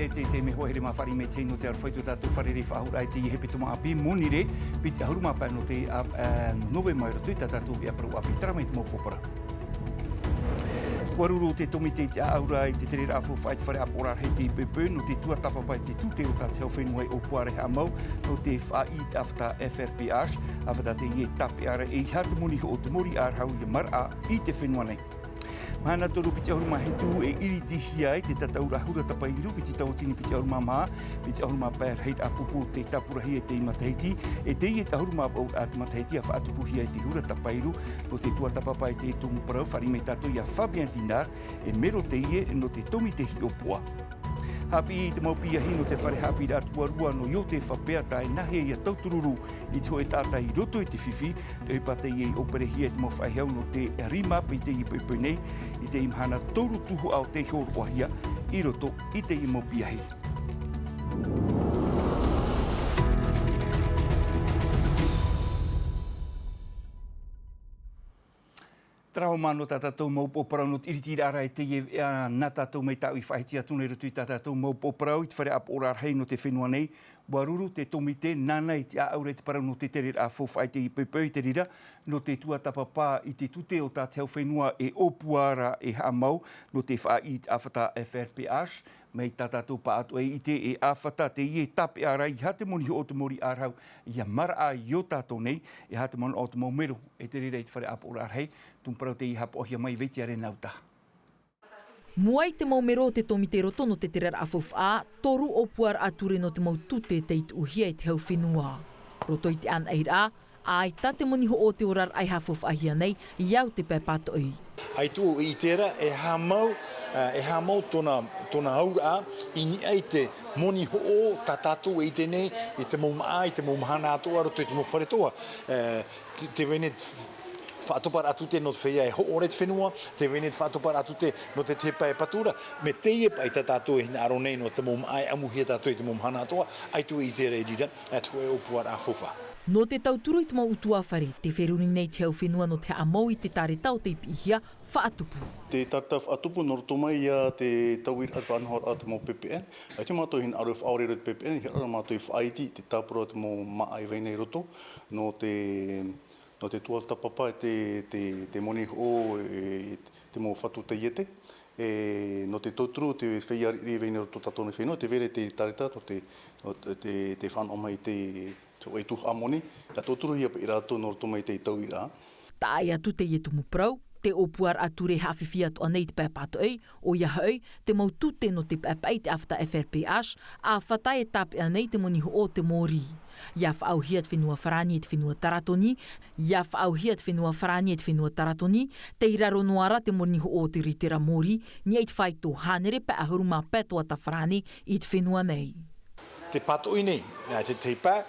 te me hoere ma whari me te no te arwhaitu tātou wharere whahura te i hepe tuma api monire piti ahuruma pai no te novema i rotu tātou i aparu api tarama i te mōpopara. Waruru te tomi te aura i te tere rāwhu whait whare apora hei te pepe no te tuatapa pai te tūte o tā te hauwhenua o puare hamau no te whaid afta FRPH awhata te ie tape ara e hate moni o te mori ārhau i mara i te whenua nei. Mahana toru piti ahuruma he tū e iri tihi ai te tataura hura tapairu piti tautini piti ahuruma maa piti ahuruma pai heit apupu te tapurahi e te imatahiti e te i e ahuruma au at matahiti a whaatupuhi ai te hura tapairu no te tuatapapai te tumu parau whari me tātou i a Fabian Dinar e mero te ie no te tomi te hi opua. Hapi i te maupia hino te whare hapi rā tuarua no i o te whapea tai nahe i a tautururu i te hoe tātai i roto i te whiwhi e pate i e operehi e te mawhaiheau no te rima pe te i pepenei i te imhana toru tuhu au te horo wahia i roto i te i maupia hi. Trao mano tātou maupōparau no tiriti rāra e te nā tātou mei tāu i whaiti atuna i rutu i tātou maupōparau i te whare apora hei no te whenua nei. Waruru te tomite nana i te aure te parau no te tere a whaiti i pepe i te rira no te tuatapa pā i te tute o tā te whenua e opuara e hamau no te whaid awhata FRPH. Mei tātou pā atu e i te e awhata te i e tape ara i hate moni o te mori ārhau i a mara a i o tātou nei e hate moni o te maumero e te rira i te whare apora hei tumparau te i hapo ohia mai veti are nauta. Mua i te maumero o te tomite roto no te tere awhawh a, toru o puar ature no te mautute te it uhia i te hau whenua. Roto i te an eira, a i tate moni ho o te orar ai hawhawh ahia nei, iau te pēpato i. Ai tū i tērā e hamau tona aura i ni ai te moni ho o tā tātou i tēnei, i te mauma i te maumahana atoa, roto i te mawharetoa. Te vene whaatopar atute no te whea e ho ore te whenua, te vene whaatopar atute no te tepa e patura, me te ie pai tā tātou e hina aro nei no te mauma amuhia tātou i te maumahana atoa, ai tū i tērā i rira, e tū e opuar a whawha. No te tauturu i te mau utua whare, te wheruni nei te hau whenua no te amau i te tare tau te ipihia, whaatupu. Te tarta whaatupu no roto mai ia te tauir at whanhor at mo PPN. Ai te mātou hin aru whaore rat PPN, hi ara mātou i whaiti te tāpura at mo maa i weinei roto, no te tuatapapa te moni o te mo whatu te iete. No te tauturu, te whaiari weinei roto tatone whenua, te vere te tarita, te whanoma i te e tuha amoni, ka tōturu hia i rātou nō roto mai te i tauira. Tā ai atu te ietu muprau, te opuar ature hawhiwhia toa nei te pēpato ei, o ia hau, te mautute no te pēpai te awhata FRPH, a whatai e tāpea nei te moni ho o te mōri. Ia whaau hia te whenua wharani e te whenua taratoni, ia whaau hia te whenua wharani e te whenua taratoni, te iraro noara te moni ho o te ritera mōri, ni eit whai tō hanere pe ahuruma pētoa ta wharani i te whenua nei. Te pato i nei, te teipa,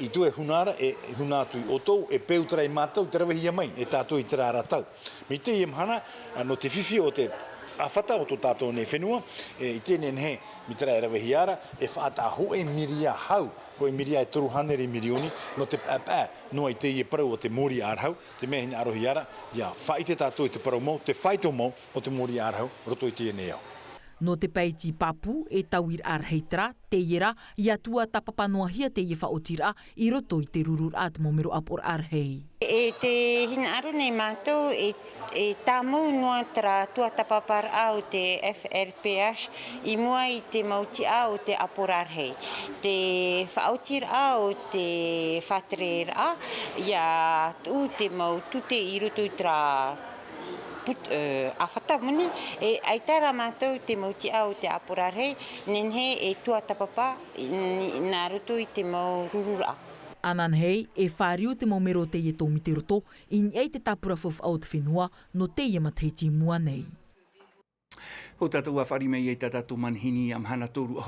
i tu e hunara, e hunatu i otou, e peutara i mātou, te rawahia mai, e tātou i te rāra tau. Me te iemhana, no te whiwhi o te awhata o tō tātou nei whenua, i tēnei nehe, mi te rawahia ara, e whaata ho e miria hau, ko e miria e toru hanere milioni, no te pāpā, no i te ie parau o te mori ārhau, te mea hina arohi ara, ia whaite tātou i te parau mau, te whaito mau o te mori ārhau, roto i tēnei au. No te paiti papu e tauir ar heitara, te iera, ia tua tapapanoa hia te iewa o tira i roto i te rurur at momero apor ar hei. E te hina aro nei mātou, e tāmu noa tara tua tapapar au te FRPH i mua i te mauti au te apor ar hei. Te whaotir au te whaterer a, ia tu te mau tute i roto i tara a whata muni, e aitara mātou te mauti au te aporarhei, nenhe e tua tapapa nā roto i te mau rurura. Anan hei, e whāriu te maumero te ie tōmi te roto, in ei te tapura whawh au te whenua, no te ie matahiti mua nei. Ko tātou a whari mei e tātou manhini am hana tōru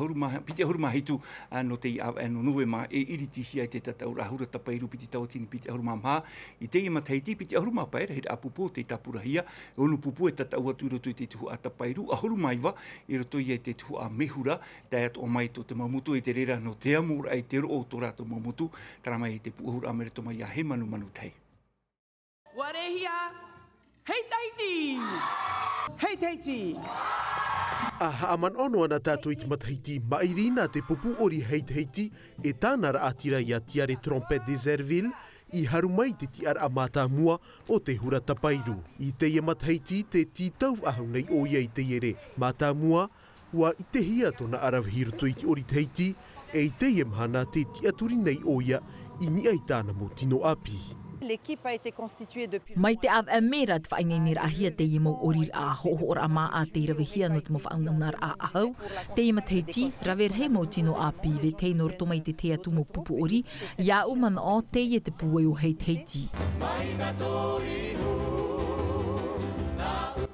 piti ahuruma hitu no te no novema e iriti hia i te tātou ahura tapairu piti tautini piti ahuruma mha. I te ima teiti piti ahuruma paera he apupo te tapura hia. E onu pupu e tātou atu roto i te tuhu a tapairu. Ahuruma iwa i roto i te tuhu a mehura. Tai atu o mai tō te maumutu e te rera no te amura i te ro o tō rātou maumutu. Tara mai i te puahura amereto mai a he manu tei. Warehia, hei Tahiti! Hei Tahiti! A haaman ono ana tātou i te matahiti mairina te pupu ori heiti e tāna ra atira i a tiare trompet de Zerville i haru mai te tiara a mātāmua o te hura tapairu. I te ia matahiti te titau ahau nei o ia i te iere mātāmua ua i te hia tona arawhiruto i ori teiti e i te ia mahana te tiaturi nei o ia i ni ai tāna mo tino api. Mai te av e mera te whaingenir ahia te i mo orir a hohor a maa te rawihia no te mo whaunganar a ahau. Te i mateiti, rawer he mo tino a piwe te nor tomai te tea tumo pupu ori, ia umana o te i te puai o hei teiti.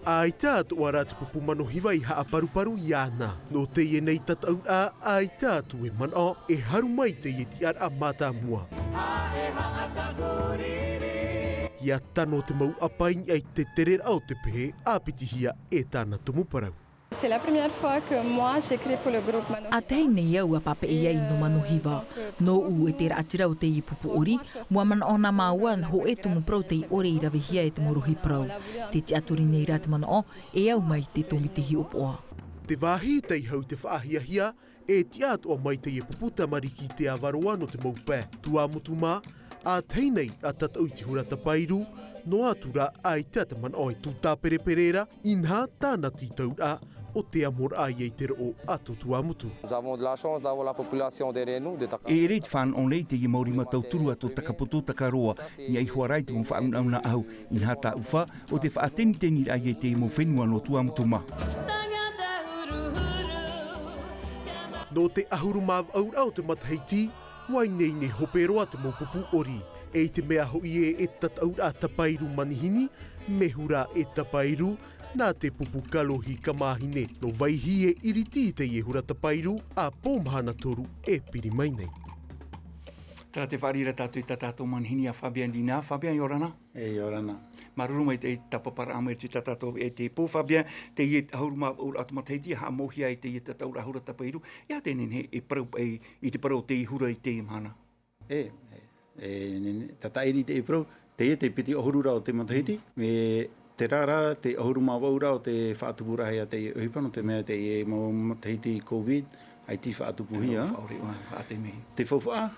Ai tātu ara te pupu mano hiwa i haa paru i ana. No te i nei tatau ai tātu e mana e haru mai te i ti ara a mātāmua. Ia tano te mau apaini ai te tere au te pehe āpitihia e tāna tumuparau. C'est la première fois que moi j'écris pour le groupe Mano. A tei nei au a pape e ai no manu hiwa. No u e te raatira o te i pupu ori, mua mana o na maua ho e tumu prau te i ore i rawihia e te morohi prau. Te te aturi nei rā te mana o, e au mai te tomi te hi opoa. Te wāhi tei hau te whaahia e ti ato mai te i pupu tamariki te avaroa no te maupē. Tua mutu mā, a tei nei a tatau ti hura tapairu, no atura ai tata man oi tu tāpere perera, inha tāna titau a o te amor ai ei te roo ato tua mutu. Nous avons de la chance d'avoir la population derrière nous de Taka. E reit whan o nei te i mauri matau turu ato takapoto takaroa, i ai huarai te mo whaauna au, in hata uwha o te whaateni ai e te i mo whenua no tua mutuma. No te ahuru mav aurau te mataheiti, wai nei ne hoperoa te mopupu ori. E te mea hoi e tatau a tapairu manihini, me hura e tapairu, nā te pupu kalohi kamahine. No vaihi e iriti te i hura tapairu, a pōmahana toru e piri mai nei. Tara te wharira tātou i tātou manihini a Fabian Dina. Fabian, yorana? E yorana. Maruru mai te tapapara amu e te tātou e te pō, Fabian, te i hauruma o automateiti, ha mohia i te i tātou hura tapairu. Ia tēnen he e parau i te parau te i hura i te imhana. Tatairi te iprau, te e te piti ohurura o te matahiti, me te rara, te ohuruma waura o te whaatupura hea te ohipano, te mea te e mo matahiti COVID, ai ti whaatupuhia. Te whawha,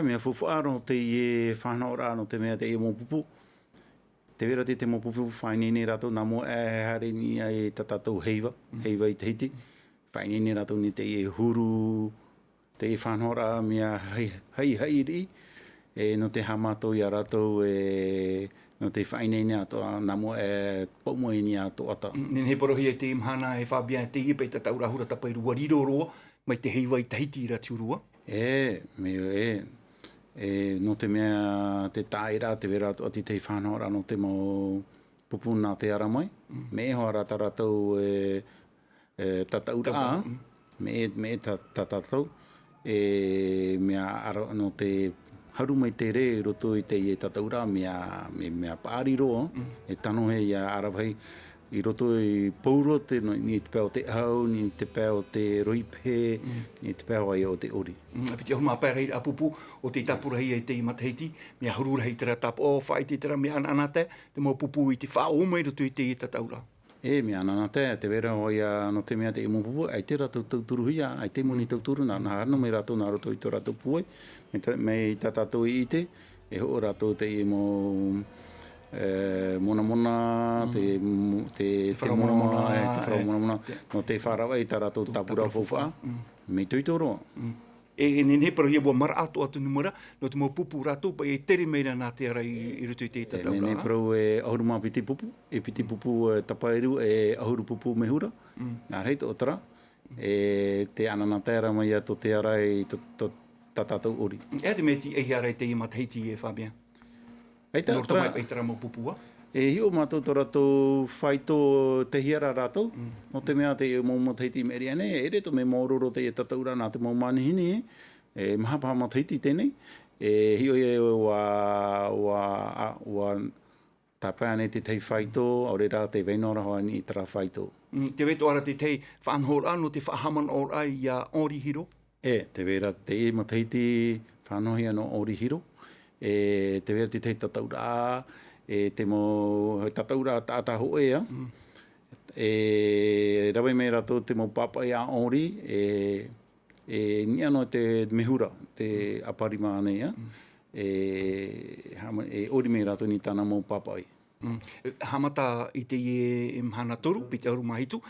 mea whawha no te e whanau no te mea te e mo pupu. Te vera te mo pupu whainene rato, nā mo e hare ni ai tatatou heiva i te hiti. Whainene rato ni te e huru, te e whanau mea hei ri. No te hamato i a ratou, no te whainene atoa, nā mo e paumoeni ato ata. Nen he porohi e te imhana e Fabian, te i pei tātou hura tapairu wariro roa, mai te heiwa i tahiti i rati urua. No te mea te tāira, te vera atoa te whanau no te mo pupuna te ara mai. Me hoa rata ratou tatau rā, me tatatau, mea ara no te haru mai te re roto i te i tataura mea pāri roa, e tano he ia arawhai i roto i pauro ni te pēo te hau, ni te pēo te roipe, ni te pēo ai o te ori. Piti ahuma pērei a pupu o te tapurahia i te i matahiti, mea hururahei tera tapu o whai te tera mea ananate, te mo pupu i te whao mai roto i te i tataura. Mea ananate, te vera hoi no te mea te i mo pupu, ai te rato tauturuhia, ai te moni tauturu, nā harno me rato nā roto i to rato puai, me tatatou i te, e ho rato te i mo mona, te mona, no te wharawa i ta rato tapura whawha, me tuitoroa. E nene parohia bua mara ato atu numera, no te mo pupu rato, pa e tere meira nā te ara i rutu i te tataura. Nene parau e ahuruma piti pupu, e piti pupu tapairu, e ahuru pupu mehura, nā reit o tara, e te anana tēra mai ato te ara i tatatou ori. Ea te meti e hiara i te i matahiti e Fabian? Eita, Norto mai peitara mo pupua? E hio mātou tō ratou whaito te hiara rātou, no te mea te mō matahiti meriane, e reto me mōroro te e tataura nā te mō manihini, e mahapaha matahiti tēnei, e hio e wa tāpēane te tei whaito, aure rā te weinora hoa ni tara whaito. Te weto ara te tei whanhora no te whahaman ora i Orihiro? Te vera te e matahiti whanohia no Orihiro, te vera te tei tataura, te mo tataura tāta ho ea, Rawe me rato te mau papa ia ori, ni ano te mehura, te aparima anea, ori me rato ni tāna mau papa ia. Hamata I te e mhana toru, piti ahuru mahitu,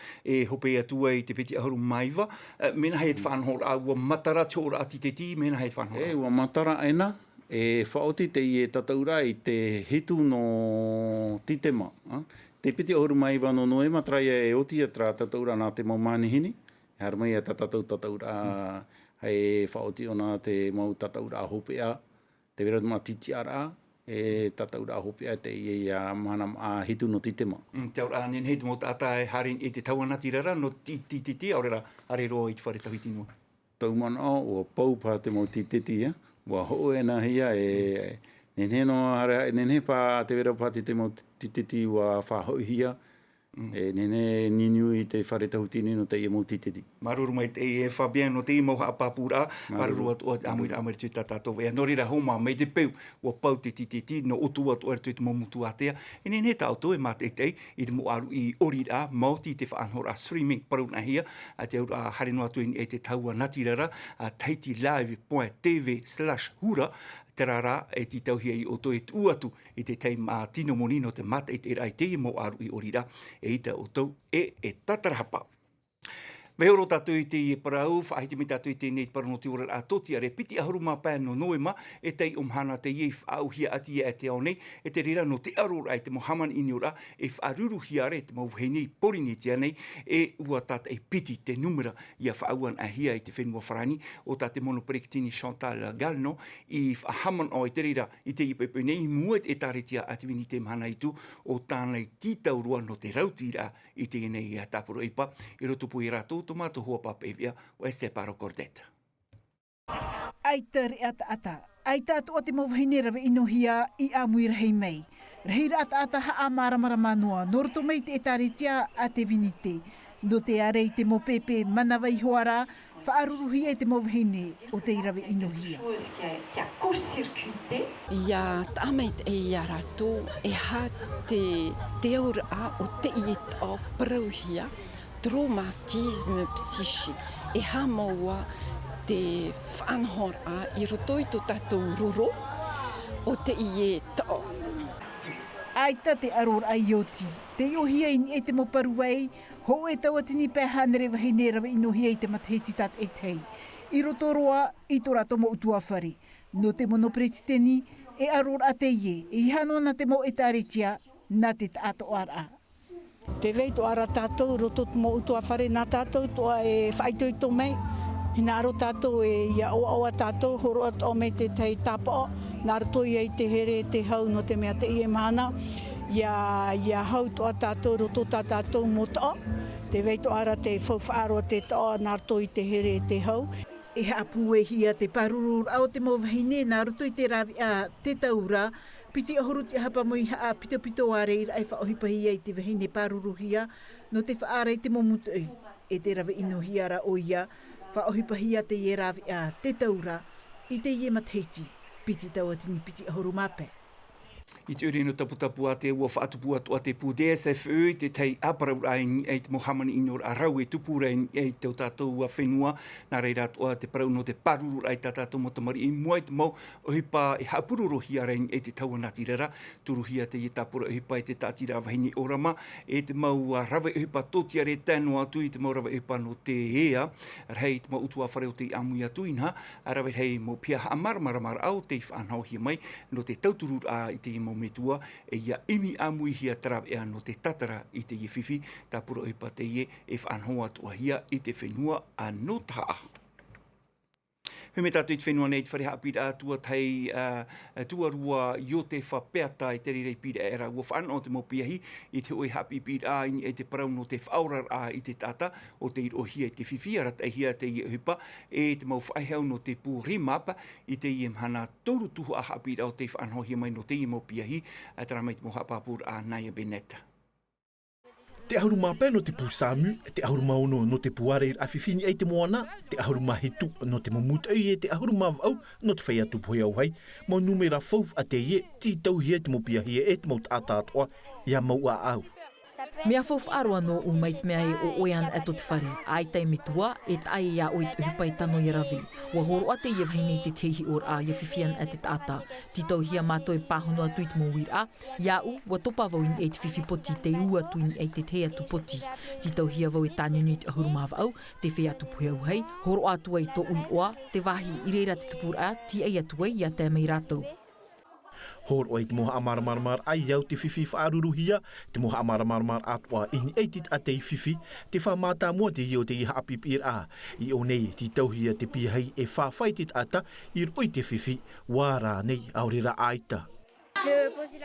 hope atua I te piti ahuru maiva. Mena hei te whanhor a ua matara te ora ati te ti, mena hei te whanhor. Ua matara ena, whaoti te I tataura I te hitu no titema. Te piti ahuru maiva no novema traia oti tra tataura nā te mau manihini. Haramai ta tataura hei whaoti ona te mau tataura hopea, te vera ma titi ara. Tataura hopea te mana hitu no titema. Te ora nen hei te mo tata harin te tauanati rara no titi aurera are roa I te whare tawiti noa. Taumana o pau pa te mo titi wa ho ena hia nenhe no nenhe pa te vera pa te mo titi wa whahoihia nenhe ninu I te whare tawitini no te mo titi. Maruru mai te Fabian no te mo apapura maruru atu amui tu tata to e no rira homa mai te peu o pau te titi no otu atu te mo mutu atea ene ne tau to e mate te I te mo aru I orira mauti te whanhora streaming paruna hia a te ura hari no atu e te taua natirara a taitilive.tv/hura te rara e ti tauhia I oto e tuatu I te teim a tino monino te mate te rai te mo aru I orira e ita oto e tatarahapa. Me oro tātou I te parau, whaahiti me tātou I te nei parano te ora a toti are piti ahuru mā pēr no novema e tei umhana te ie whaauhia ati e te ao nei e te rira no te arora e te mohaman ini ora e whaaruruhi are te mauheni porini tia nei e ua tata e piti te numera ia whaauan a hia I te whenua wharani o tā te monoprektini Chantal Galno I whahaman o e te rira I te ipepe nei muet e tāretia ati vini te mhana I tu o tānei titaurua no te rautira I te nei tāpuro ipa I roto pui rātou tomato hoa papevia o este paro cordeta. Ai tari ata. Ai tātou o te mawhine rawe inohia I a muira hei mei. Reira ata ha a maramara manua. Noroto mei te etaritia a te vinite. No te arei te mo pepe manawai hoara. Whaaruruhi e te mawhine o te rawe inohia. Qui a court-circuité. Ia tameit e ia rato e ha te aura o te iet o prauhia. Traumatisme psychique. E ha maua te whanhora I roto I to tātou roro o te ie tao. Ai ta te aror ai oti. Te iohia I te mo paruai, ho e tau atini pēhanere wahine rawa inohia I te mataheti tat e tei. I roto roa I to rato mo utua whare. No te monopresideni e aror a te ie. I hano na te mo e tāretia na te tāto ara. Te vei to ara tātou, roto mo utua whare nā tātou, toa e whaitoi tō mei. Hina aro tātou e ia oa tātou, horo at o mei te tei tāpao. Nā roto I te here te hau no te mea te ie mana. Ia hau toa tātou, roto tātou mo toa. Te vei to ara te whauwhaaro te toa, nā roto I te here te hau. E hapu e hia te paruru au te mawhine, nā roto I te rawi a te taura. Piti ahuru te hapa moi haa pito arei ai whaohipahi ai te wahine paruruhia no te whaarei te momutu e te rawe inohia ra o ia whaohipahi a te ie rawi a te taura I te ie mataheti piti tauatini piti ahuru mape. I te uri no taputapu a te ua whaatupu atu a te pu DSFE, te tei aparau ai te Mohamed Inor a rau e tupura ai te o tātou a whenua, nā reira atua te parau no te paruru ai tā tātou motamari I mua I te mau o hipa e hapurorohi a rei e te tauanati rera, turuhia te I tāpura o hipa e te tātira wahini orama, e te mau a rawe o hipa toti are tēnu atu I te mau rawe o hipa no te hea, rei te mau utua whare o te amui atu inha, a rawe hei mo pia a maramaramara au te whanauhia mai, no te tauturur a I te mo metua e ia imi amui hia tarawe ea no te tatara I te ie whiwhi, tā pura oipa te ie e whanhoa tua hia I te whenua a no taa. Hume tātou I te whenua nei te whare hapira tua tei tuarua I o te whapeata I te rerei pira era ua whanau te mopiahi I te oi hapi pira I te parau no te whaurar a I te tata o te irohia I te whiwhi arata hia te ie hupa e te mau whaihau no te pū rimapa I te ie mhana toru tuhu a hapira o te whanau hia mai no te ie mopiahi a tara mai te mohapapur a Naya Beneta. Te ahuru mape no te pusamu, te ahuru maono no te puare a whiwhini ai te moana, te ahuru mahitu no te mamutu e te ahuru mawau no te whaiatu pui au hai, mau numera fau a te ie, ti tauhia te mopiahia e te mau tātātoa, ia mau a au. Ça Mea fof aro anō o mait mea e o oian ato te whare. Ai tei mitua e tae ia oi te hupai tano i rawi. Wa horo ate ia whainei te tehi or a ia whiwhian a te tata. Titau hia mātou e pāhono atu i te mō wira. Ia u, wa topa vau i e te whiwhi poti te ua atu i e te te atu poti. Titau hia vau e tāniu ni te ahuru mawa au, te whea atu puheu hei. Horo atu ai to ui oa, te wahi i reira te tupura, ti ai atu ai ia te mei rātou. Hor oit moha amaramarmar ai au te whiwhi whaaruruhia, te moha amaramarmar atua ini eitit a te whiwhi, te whamata mua te hio te iha apipir a. I o nei, ti tauhia te pihai e whawhaitit ata, i roi te whiwhi, wāra nei aurira aita.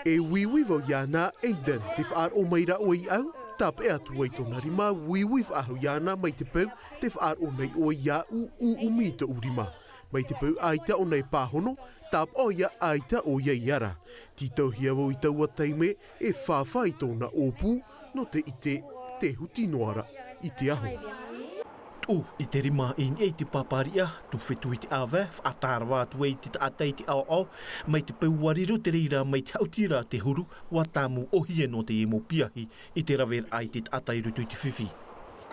E wiwivo iana Aiden, te whaar o meira oi au, tap e atu ai tona rima, wiwiv ahu iana mai te pau, te whaar o nei oi au umita urima. Mai te pau aita o nei pāhono, tap o ia aita o ia iara. Titau hiawo i taua teime e whawhai tōna opu no te ite te huti noara i te aho. I te rima i ei te paparia, tu whetu i te awe, whaatarawa atu ei te atei te ao, mai te pau wariro te reira mai te autira te huru, wa tāmu ohie no te emo piahi i te rawer ai te atei rutu i te whiwhi.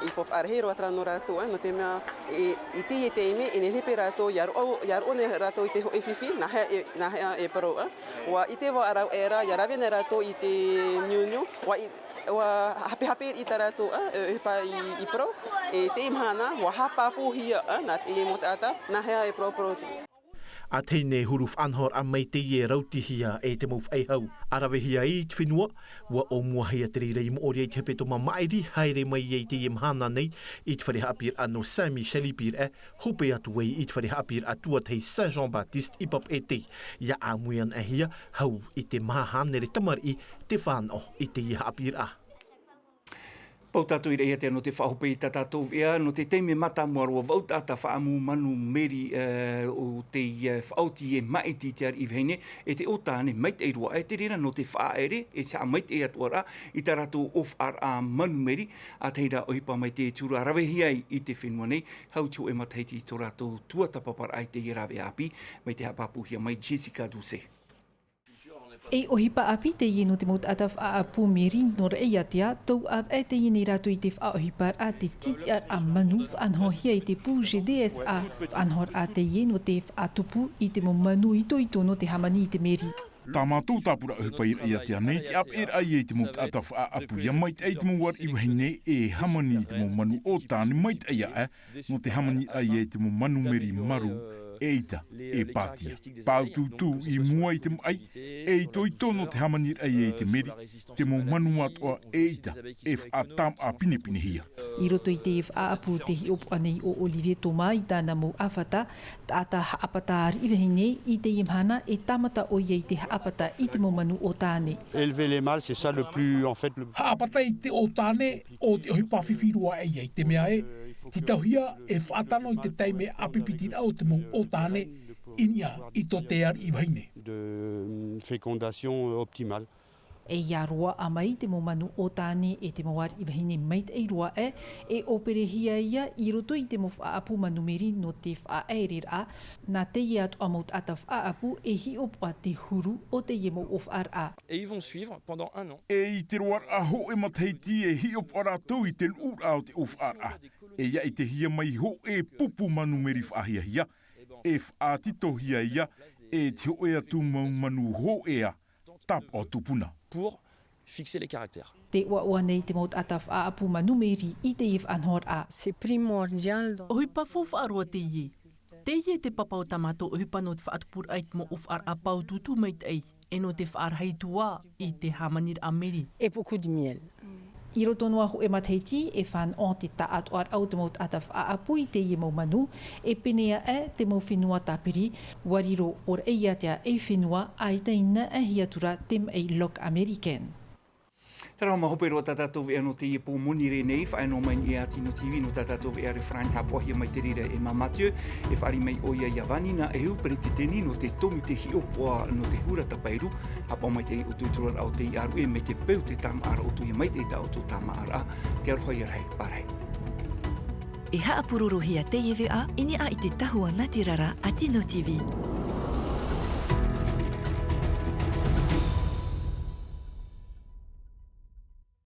I fof arhero atra no rato no te mea i te teime i nepe rato yar o ne rato i te ho e fifi na ha e pro wa i te wa ara era yarabe ne rato i te nyunyu wa hape i te rato e pa i pro e te imhana wa hapa pu hia na e motata na ha e pro A teine huruf anhor a mei te ie rautihia e te mouf eihau. Arawehia i te whenua, wa o mua hea te reira i moori e te hepeto ma mairi, haere mai e te imhana nei, i te whareha apir anō Sami Shalipir hope atu ei i te whareha apir atua tei Saint-Jean-Baptiste i pap e te, ia a muian e hia, hau i te maha nere tamari te whānau i te iha apir a. Pau tātou i reia te no te whahope i tātou ea, no te teime mata muarua vau tāta whaamu manu meri o te whaoti e maiti te ar i vheine, e te o tāne mait e rua e te rera no te whaaere, e te a mait e atuara, i tā rato of ar a manu meri, a teira ohipa mai te tura rawehi ai i te whenua nei, hau tio e mataiti tō rato tuatapapar ai te rawe api, mai te hapapuhia mai Jessica Duse. E ohipa api te ieno te mot ataf a apu meri nor e atia, tau ap e te ieni rato i te wha ohipar a te titi ar a manu anhohia i te pū GDSA, anhor a te ieno te wha tupu i te mo manu ito no te hamani i te meri. Tā mātou tāpura ohipa i atia nei, te ap e ai e te mot ataf a apu ia mait ei te mo war i wahine e hamani i te mo manu o tāne mait eia no te hamani ai e te mo manu meri maru, eita e pātia. Pau tūtū i mua i te ai, e toi tono te hamanir ai e te meri, te mo manu atoa eita, e whaatam a pinepine hia. I roto i te whaapu te hi opu anei o Olivier Thomas i tāna mo awhata, tāta haapata arivehine i te imhana e tamata o iei te haapata i te mo manu o tāne. Élever les mâles, c'est ça le plus, en fait... Haapata i te o tāne, o te ohipa whiwhirua e iei te mea e, Ti tauhia e whaatano i te teime apipitira o te mo o tāne inia i tō te ar i waine. De fécondation optimale. E ia roa a mai te mo manu o tāne e te mawar i wahine mait e roa e operehia ia i roto i te mo whaapu manumeri no te whaaerir a, nā te ia atu amaut ata whaapu e hi opu a te huru o te iemo of ar a. Et ils vont suivre pendant 1 an. E i te roar a ho e mataiti e hi opu ara tau i te ur au te of ar a. E ia i te hia mai ho e pupu manumeri whaahia hia, e whaatito hia ia, e te ho e atu manu ho ea, tap o tupuna. Pour fixer les caractères. Te ua nei te maut ataf a apu manumeri i te if anhor a. C'est primordial. Ohipa fof arua te ie. Te ie te papau tamato ohipa no te whaatupur ait mo of ar a pau tutu mait ei, e no te whaar heitua i te hamanir a meri. Et beaucoup de miel. I roto noa ho e mateiti e whan o te taat o ar au te maut ataf a apu i te ie mau manu, e penea e te mau whenua tapiri, wariro or e iatea e whenua ai teina e hiatura tem e lok American. Tara ma hope roa tātou e no te ie pō moni re nei, whae no mai i a Tino TV no tātou e are Frank Hapohia mai te rira e Mathieu, e whaari mai o ia Iavani na e hupere te teni no te tomi te hiopoa no te hura tapairu, hapa mai te utuitura au te aru e me te peu te tama ara o tu ia mai te ta o tu tama ara, te arohoi arhei, parhei. E haapururu hia te iwi a, ini a i te tahua Natirara a Tino TV.